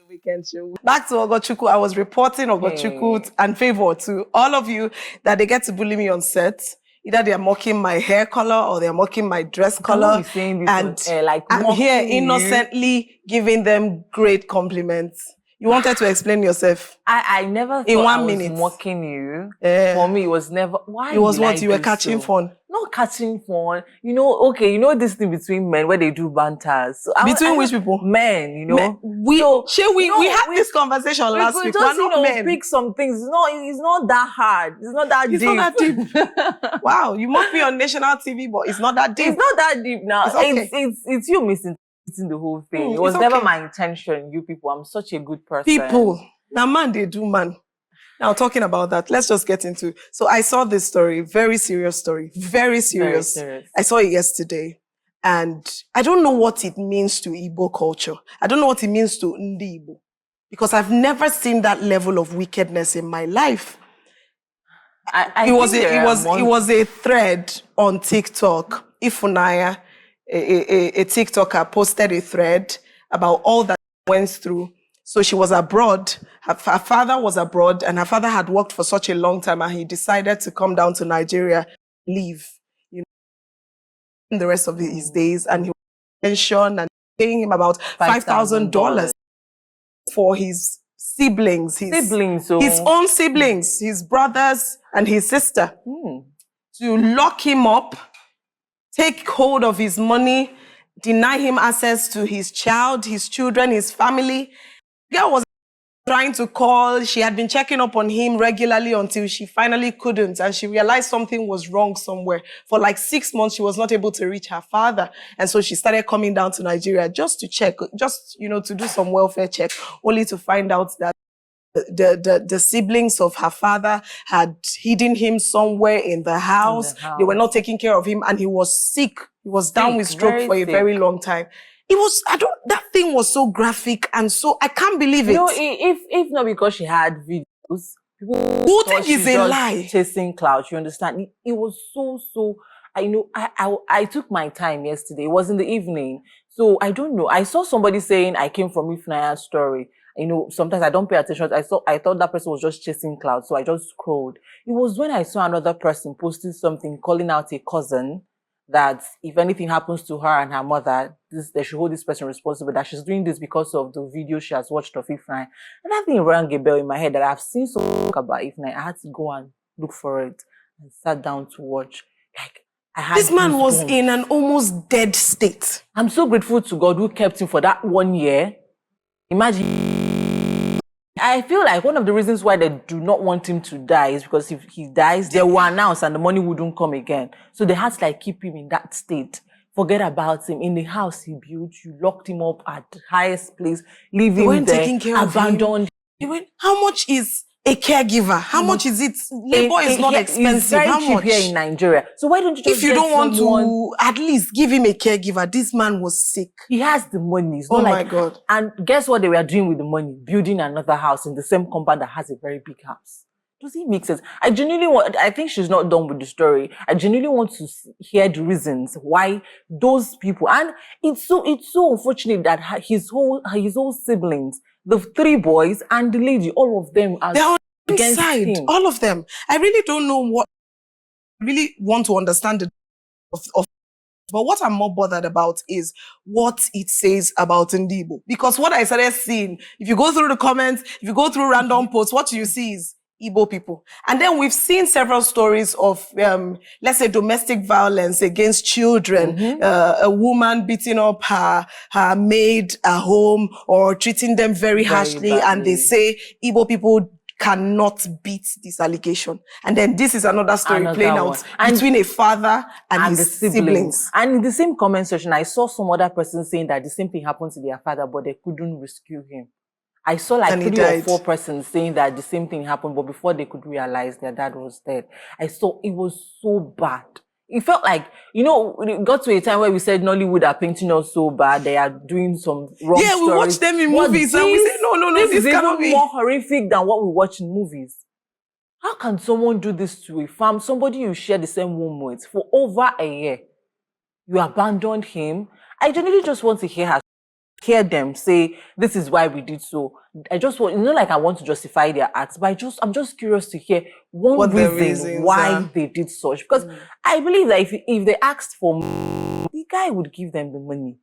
Weekend show. Back to Ogochukwu. I was reporting Ogochukwu and Favor to all of you that they get to bully me on set. Either they are mocking my hair color or they are mocking my dress color. And I'm here innocently giving them great compliments. You wanted to explain yourself. I never thought in 1 I was minute mocking you. For me, it was never. Why? It was what you were catching fun. Not catching fun. You know, okay, you know this thing between men where they do banters. So between which people? Men, you know. We had this conversation last week. Just, pick some things. It's not that hard. It's not that deep. It's not that deep. Wow, you mock me on national TV, but it's not that deep. It's not that deep now. It's okay. It's you missing the whole thing. It was never my intention, you people. I'm such a good person. People. Now, man, they do, man. Now, talking about that, let's just get into. So I saw this story, very serious story, very serious. Very serious. I saw it yesterday, and I don't know what it means to Igbo culture. I don't know what it means to Ndi Igbo, because I've never seen that level of wickedness in my life. It was a thread on TikTok. Ifunaya, a TikToker, posted a thread about all that went through. So she was abroad. Her father was abroad, and her father had worked for such a long time, and he decided to come down to Nigeria, leave, in the rest of his days, and he was pension and paying him about $5,000 for his siblings, his own siblings, his brothers and his sister, to lock him up, take hold of his money, deny him access to his child, his children, his family. The girl was trying to call. She had been checking up on him regularly until she finally couldn't, and she realized something was wrong somewhere. For like 6 months, she was not able to reach her father, and so she started coming down to Nigeria just to check, to do some welfare check, only to find out that the siblings of her father had hidden him somewhere in the house. They were not taking care of him, and he was sick. He was down with stroke for a very long time. That thing was so graphic, and so I can't believe it. You know, if not because she had videos, people who think it's a lie. Chasing clout, you understand? It was so. I took my time yesterday. It was in the evening, so I don't know. I saw somebody saying I came from Ifnaya's story. You know, sometimes I don't pay attention. I thought that person was just chasing clout, so I just scrolled. It was when I saw another person posting something, calling out a cousin, that if anything happens to her and her mother, they should hold this person responsible, that she's doing this because of the video she has watched of Ifnaya. And that thing rang a bell in my head that I've seen so much about Ifnaya. I had to go and look for it and sat down to watch. This man was in an almost dead state. I'm so grateful to God who kept him for that 1 year. Imagine. I feel like one of the reasons why they do not want him to die is because if he dies, they will announce and the money wouldn't come again. So they had to keep him in that state. Forget about him. In the house he built, you locked him up at the highest place, leaving there, taking care abandoned. How much is a caregiver? How much is it? Labor is not expensive. It's very cheap here in Nigeria. So why don't you just if you don't want to at least give him a caregiver? This man was sick. He has the money. It's not my God. And guess what they were doing with the money? Building another house in the same compound that has a very big house. Does it make sense? I think she's not done with the story. I genuinely want to hear the reasons why those people, and it's so unfortunate that his whole siblings, the 3 boys and the lady, all of them are against him. All of them. I really don't know what. I really want to understand but what I'm more bothered about is what it says about Ndi Igbo. Because what I started seeing, if you go through the comments, if you go through random posts, what you see is Igbo people. And then we've seen several stories of, let's say, domestic violence against children, a woman beating up her maid at home or treating them very harshly. Badly. And they say Igbo people cannot beat this allegation. And then this is another story playing out between a father and his siblings. And in the same comment section, I saw some other person saying that the same thing happened to their father, but they couldn't rescue him. I saw 3 or 4 persons saying that the same thing happened, but before they could realize their dad was dead. I saw it was so bad. It felt like, it got to a time where we said Nollywood are painting us so bad. They are doing some wrong stories. We watch them in movies and we say, no, this cannot be. This is even more horrific than what we watch in movies. How can someone do this to a farm, somebody you share the same womb with for over a year? You abandoned him. I genuinely just want to hear her. hear them say, this is why we did so. I just want, like I want to justify their acts, but I'm just curious to hear one reason why they did such. Because I believe that if they asked for money, the guy would give them the money.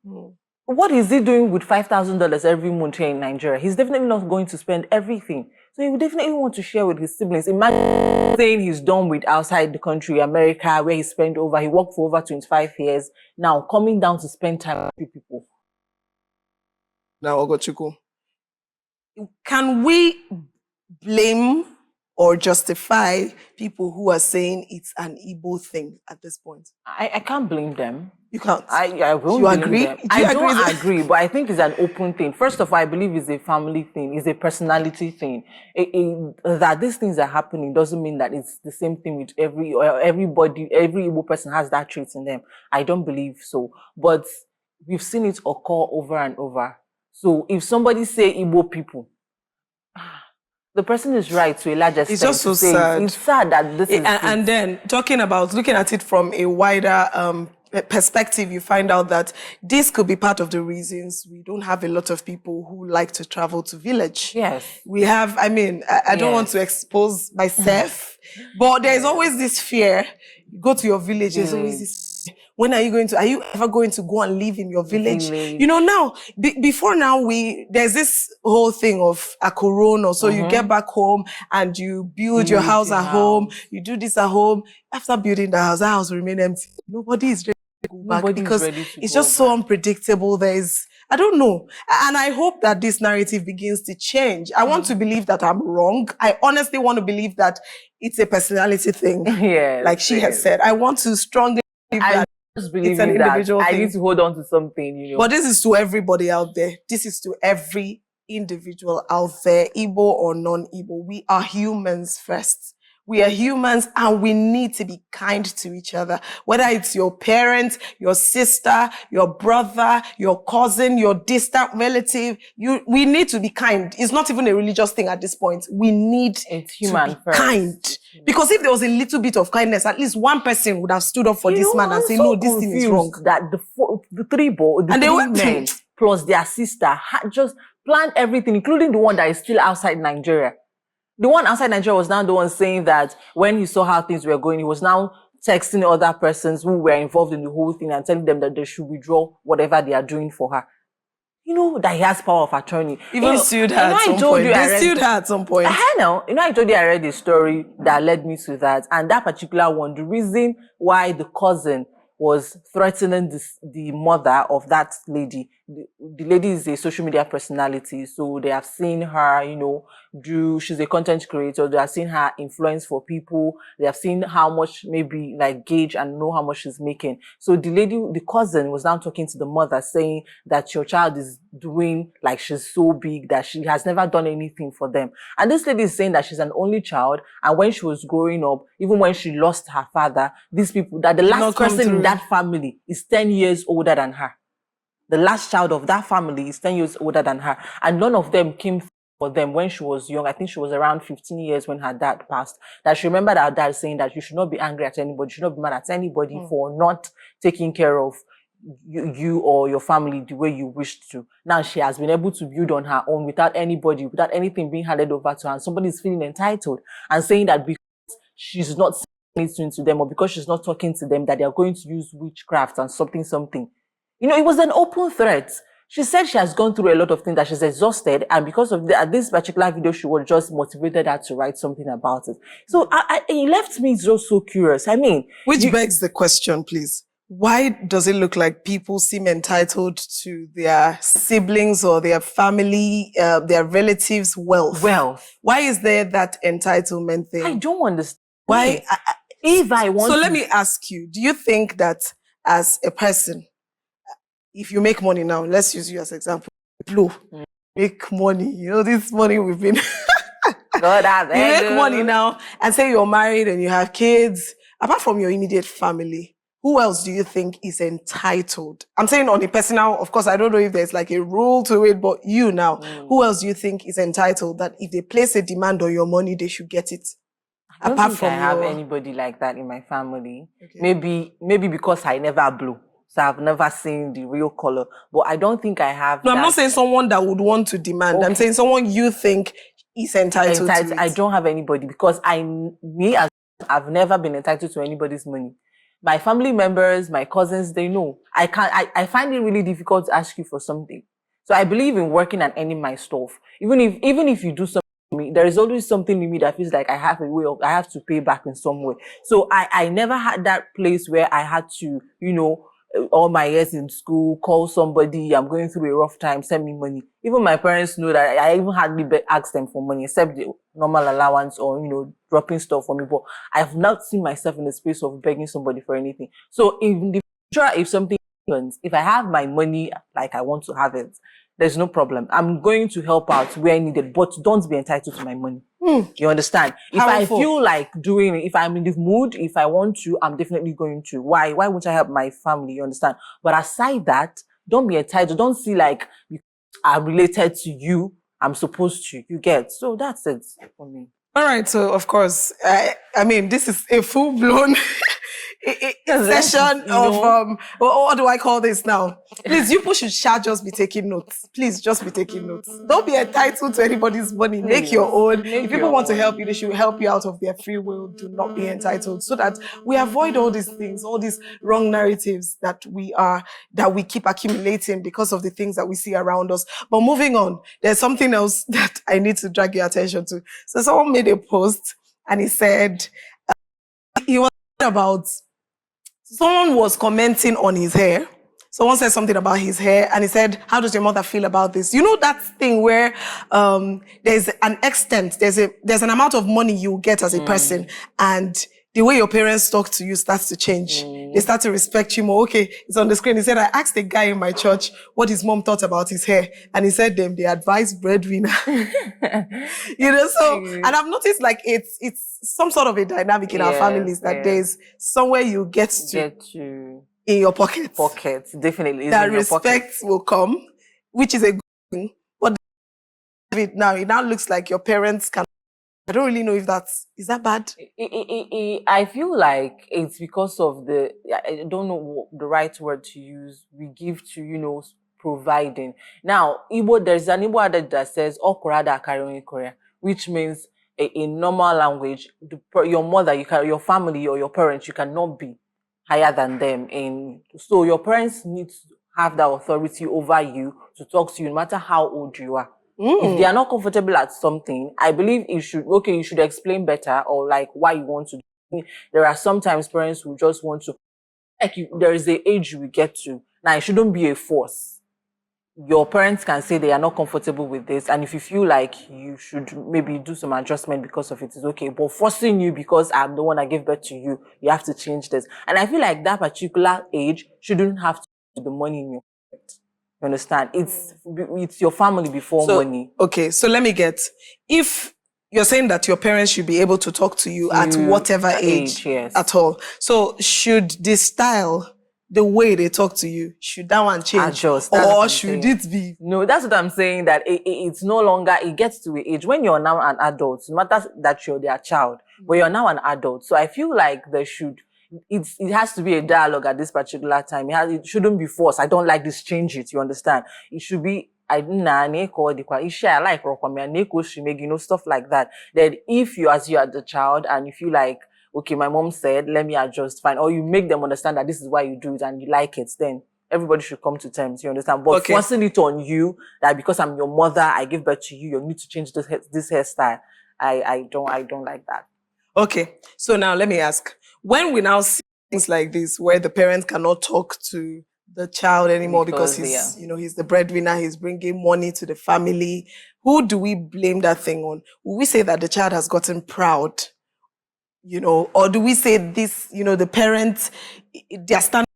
What is he doing with $5,000 every month here in Nigeria? He's definitely not going to spend everything. So he would definitely want to share with his siblings. Imagine saying he's done with outside the country, America, where he worked for over 25 years. Now coming down to spend time with people. Now, Ogochukwu, can we blame or justify people who are saying it's an Igbo thing at this point? I can't blame them. You can't. I won't. You agree? Them. I don't agree, but I think it's an open thing. First of all, I believe it's a family thing. It's a personality thing. That these things are happening doesn't mean that it's the same thing with everybody. Every Igbo person has that trait in them. I don't believe so. But we've seen it occur over and over. So if somebody say Igbo people, the person is right to a large extent. It's just so sad. It's sad that this is... And then looking at it from a wider perspective, you find out that this could be part of the reasons we don't have a lot of people who like to travel to village. Yes. We have, I don't want to expose myself, but there's always this fear. You go to your village, there's always this, when are you ever going to go and live in your village? Now, before now, there's this whole thing of a corona. So you get back home and you build your house at home. You do this at home. After building the house will remain empty. Nobody is ready to go back because it's just so unpredictable. I don't know. And I hope that this narrative begins to change. I want to believe that I'm wrong. I honestly want to believe that it's a personality thing. Yeah. Like she has said. I want to strongly believe that it's an individual thing. I need to hold on to something, But this is to everybody out there. This is to every individual out there, Igbo or non-Igbo. We are humans first. We are humans and we need to be kind to each other. Whether it's your parent, your sister, your brother, your cousin, your distant relative, we need to be kind. It's not even a religious thing at this point. We need to be kind. Because if there was a little bit of kindness, at least one person would have stood up for this man and say, no, this thing is wrong. That the three men plus their sister had just planned everything, including the one that is still outside Nigeria. The one outside Nigeria was now the one saying that when he saw how things were going, he was now texting other persons who were involved in the whole thing and telling them that they should withdraw whatever they are doing for her. That he has power of attorney. Even sued her at some point. They sued her at some point. I know. I told you I read a story that led me to that. And that particular one, the reason why the cousin was threatening the mother of that lady. The lady is a social media personality, so they have seen her, she's a content creator. They have seen her influence for people. They have seen how much maybe gauge and know how much she's making. So the cousin was now talking to the mother saying that your child is doing she's so big that she has never done anything for them. And this lady is saying that she's an only child. And when she was growing up, even when she lost her father, these people, that the last person in that family is 10 years older than her. The last child of that family is 10 years older than her. And none of them came for them when she was young. I think she was around 15 years when her dad passed. That she remembered her dad saying that you should not be angry at anybody. You should not be mad at anybody for not taking care of you or your family the way you wished to. Now she has been able to build on her own without anything being handed over to her. And somebody is feeling entitled and saying that because she's not listening to them or because she's not talking to them, that they are going to use witchcraft and something. It was an open threat. She said she has gone through a lot of things, that she's exhausted, and because of this particular video, she was just motivated her to write something about it. So it left me just so curious. Which begs the question, please. Why does it look like people seem entitled to their siblings or their family, their relatives' wealth? Why is there that entitlement thing? I don't understand. Why? So let me ask you, do you think that as a person, if you make money now, let's use you as an example, make money, this money we've been... you make money now and say you're married and you have kids, apart from your immediate family, who else do you think is entitled? I'm saying on a personal, of course, I don't know if there's a rule to it, but you now, who else do you think is entitled that if they place a demand on your money, they should get it? I don't think I have anybody like that in my family. Okay. Maybe because I never blew. So I've never seen the real color. But I don't think I have. No, I'm not saying someone that would want to demand. Okay. I'm saying someone you think is entitled to it. I don't have anybody because I've never been entitled to anybody's money. My family members, my cousins, they know. I find it really difficult to ask you for something. So I believe in working and earning my stuff. Even if you do something for me, there is always something in me that feels like I have to pay back in some way. So I never had that place where I had to, all my years in school, call somebody, I'm going through a rough time, send me money. Even my parents know that I even hardly ask them for money, except the normal allowance or, dropping stuff for me. But I've not seen myself in the space of begging somebody for anything. So in the future, if something happens, if I have my money like I want to have it, there's no problem. I'm going to help out where needed, but don't be entitled to my money. You understand? If I feel like doing it, if I'm in the mood, if I want to, I'm definitely going to. Why won't I help my family? You understand? But aside that, don't be entitled. Don't see like I'm related to you. I'm supposed to. You get? So that's it for me. All right. So of course, I mean, this is a full-blown session of what do I call this now? Please, you people shall just be taking notes. Please, just be taking notes. Don't be entitled to anybody's money. Please. Make your own. If people want to help you, they should help you out of their free will. Do not be entitled, so that we avoid all these things, all these wrong narratives that we keep accumulating because of the things that we see around us. But moving on, there's something else that I need to drag your attention to. So someone made a post and he said he was about. Someone was commenting on his hair. Someone said something about his hair and he said, how does your mother feel about this? You know that thing where there's an extent, there's an amount of money you get as a person, and the way your parents talk to you starts to change. They start to respect you more. Okay, it's on the screen. He said, I asked a guy in my church what his mom thought about his hair. And he said, they advise breadwinner. And I've noticed like it's some sort of a dynamic in our families that there's somewhere you get to in your pocket. Definitely. That respect will come, which is a good thing. But it now looks like your parents can. I don't really know if is that bad? I feel like it's because of I don't know what the right word to use. We give to, providing. Now, there's an Igbo adage that says, "Okurada carrying Korea," which means in normal language, your mother, your family or your parents, you cannot be higher than them. So your parents need to have that authority over you to talk to you, no matter how old you are. If they are not comfortable at something, I believe you should explain better, or like why you want to do it. There are sometimes parents who just want to, there is the age we get to. Now, it shouldn't be a force. Your parents can say they are not comfortable with this, and if you feel like you should maybe do some adjustment because of it, is okay. But forcing you because I'm the one that gave birth to you, you have to change this. And I feel like that particular age shouldn't have to do the money in your pocket. You understand? It's your family before money. Okay, so let me get, if you're saying that your parents should be able to talk to you at whatever age yes. at all. So should the style, the way they talk to you, should that one change? Or should it be? No, that's what I'm saying, that it's no longer, it gets to an age when you're now an adult, no matter that you're their child, but you're now an adult. So I feel like it has to be a dialogue at this particular time. It shouldn't be forced. I don't like this, change it. You understand? It should be, I like stuff like that. Then if you, as you are the child, and you feel like, okay, my mom said, let me adjust, fine. Or you make them understand that this is why you do it and you like it, then everybody should come to terms. You understand? But forcing it on you, that because I'm your mother, I give birth to you, you need to change this hairstyle. I don't like that. Okay. So now let me ask, when we now see things like this, where the parents cannot talk to the child anymore because he's, he's the breadwinner, he's bringing money to the family, who do we blame that thing on? Will we say that the child has gotten proud? Or do we say this, the parents, they're standing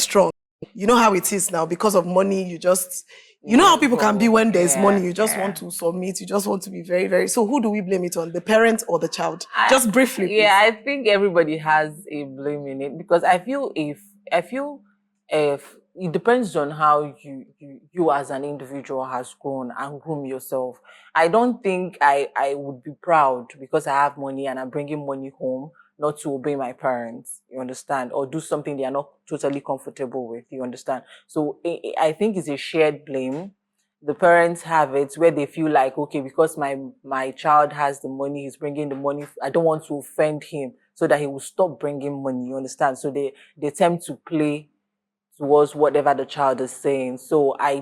strong? You know how it is now, because of money, you just, know how people can be when there's money, you just want to submit, you just want to be very, very, so who do we blame it on, the parent or the child? Just briefly, please. I think everybody has a blame in it, because I feel if it depends on how you as an individual has grown and groom yourself. I don't think I would be proud because I have money and I'm bringing money home, not to obey my parents, you understand, or do something they are not totally comfortable with, you understand. So I think it's a shared blame. The parents have it where they feel like, okay, because my child has the money, he's bringing the money, I don't want to offend him so that he will stop bringing money, you understand. So they tend to play towards whatever the child is saying. So I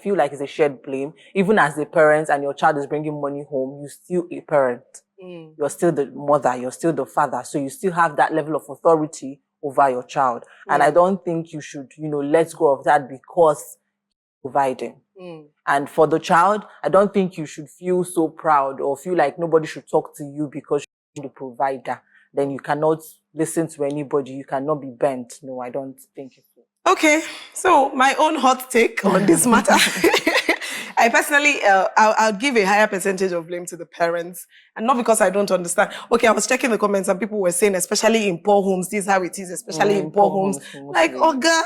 feel like it's a shared blame. Even as a parent and your child is bringing money home, you're still a parent. You're still the mother, you're still the father. So you still have that level of authority over your child. And I don't think you should, let go of that because providing. And for the child, I don't think you should feel so proud or feel like nobody should talk to you because you're the provider. Then you cannot listen to anybody. You cannot be bent. No, I don't think it will. Okay, so my own hot take on this matter. I personally, I'll give a higher percentage of blame to the parents, and not because I don't understand. Okay, I was checking the comments and people were saying, especially in poor homes, this is how it is, especially in poor homes. Like, Oga,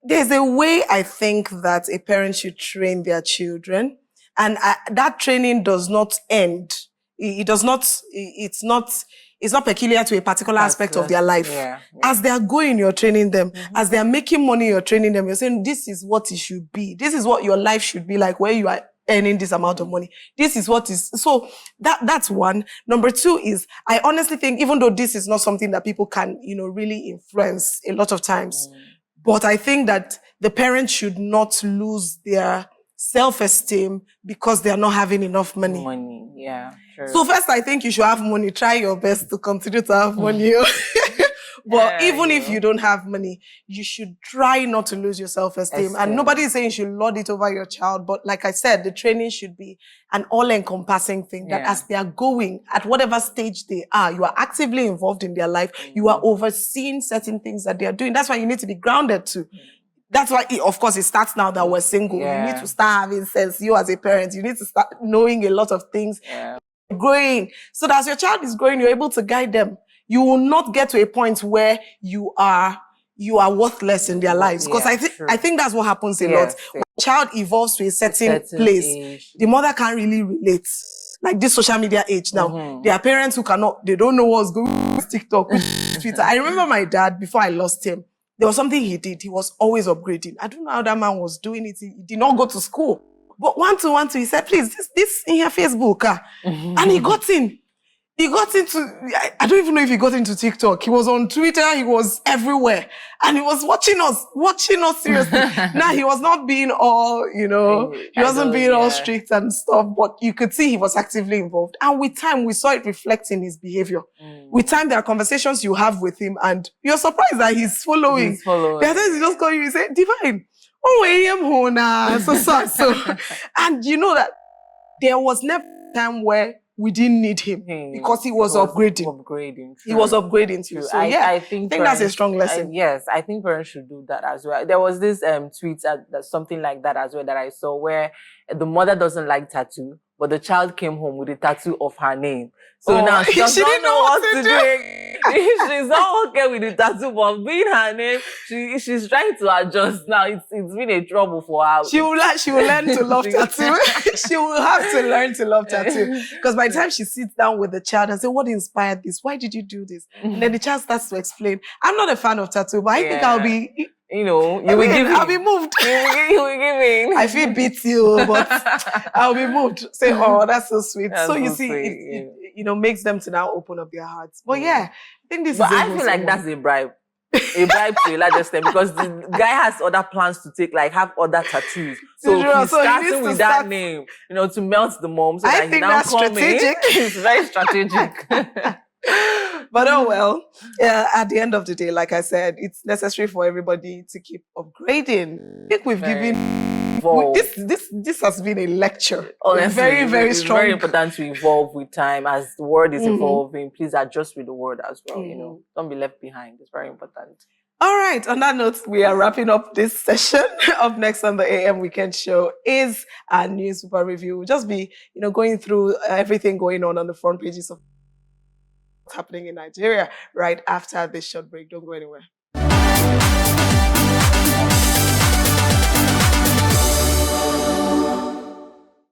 there's a way I think that a parent should train their children, and that training does not end. It does not, it's not peculiar to a particular aspect of their life. Yeah. As they are going, you're training them. As they are making money, you're training them. You're saying, this is what it should be. This is what your life should be like, where you are earning this amount of money. This is what is. So that's one. Number two is, I honestly think, even though this is not something that people can, really influence a lot of times, but I think that the parents should not lose their self-esteem because they are not having enough money. Yeah, sure. So first, I think you should have money. Try your best to continue to have money. But even if you don't have money, you should try not to lose your self-esteem. And nobody is saying you should lord it over your child. But like I said, the training should be an all-encompassing thing that as they are going, at whatever stage they are, you are actively involved in their life. You are overseeing certain things that they are doing. That's why you need to be grounded too. That's why, of course, it starts now that we're single. You need to start having sense. You as a parent, you need to start knowing a lot of things. Growing. So that as your child is growing, you're able to guide them. You will not get to a point where you are worthless in their lives. Because I think that's what happens a lot. When a child evolves to a certain place, age, the mother can't really relate. Like this social media age now. There are parents who they don't know what's going on with TikTok, with Twitter. I remember my dad, before I lost him, there was something he did. He was always upgrading. I don't know how that man was doing it. He did not go to school. But one, he said, please, this in your Facebook. And he got in. He got into, I don't even know if he got into TikTok. He was on Twitter. He was everywhere. And he was watching us seriously. Now, he was not being all, he wasn't being all strict and stuff, but you could see he was actively involved. And with time, we saw it reflect in his behavior. With time, there are conversations you have with him and you're surprised that he's following. There are times he just call you and say, Divine, so. And you know that there was never a time where we didn't need him because he was upgrading. He was upgrading too. So I think that's a strong lesson. Yes, I think parents should do that as well. There was this tweet that something like that as well that I saw where the mother doesn't like tattoo, but the child came home with a tattoo of her name. So now she doesn't know what to do. She's not okay with the tattoo, but being her name, she's trying to adjust now. It's been a trouble for her. She will learn to love tattoo. She will have to learn to love tattoo. Because by the time she sits down with the child and say, what inspired this? Why did you do this? And then the child starts to explain. I'm not a fan of tattoo, but I think I'll be... I'll be moved. You will give in. I feel beat but I'll be moved. Say, oh, that's so sweet. So you see, it makes them to now open up their hearts. But I think this is. But I feel like that's a bribe. A bribe to a large extent because the guy has other plans to take, like have other tattoos. So he's starting with that name, to melt the mom. So I think that's strategic. It's very strategic. But oh well, at the end of the day, like I said, it's necessary for everybody to keep upgrading. I think we've given this has been a lecture. Honestly, very, very strong. It's very important to evolve with time as the world is evolving. Please adjust with the world as well. Don't be left behind. It's very important. All right. On that note, we are wrapping up this session. Up next on the AM Weekend Show is our news super review. We'll just be, going through everything going on the front pages of what's happening in Nigeria right after this short break. Don't go anywhere.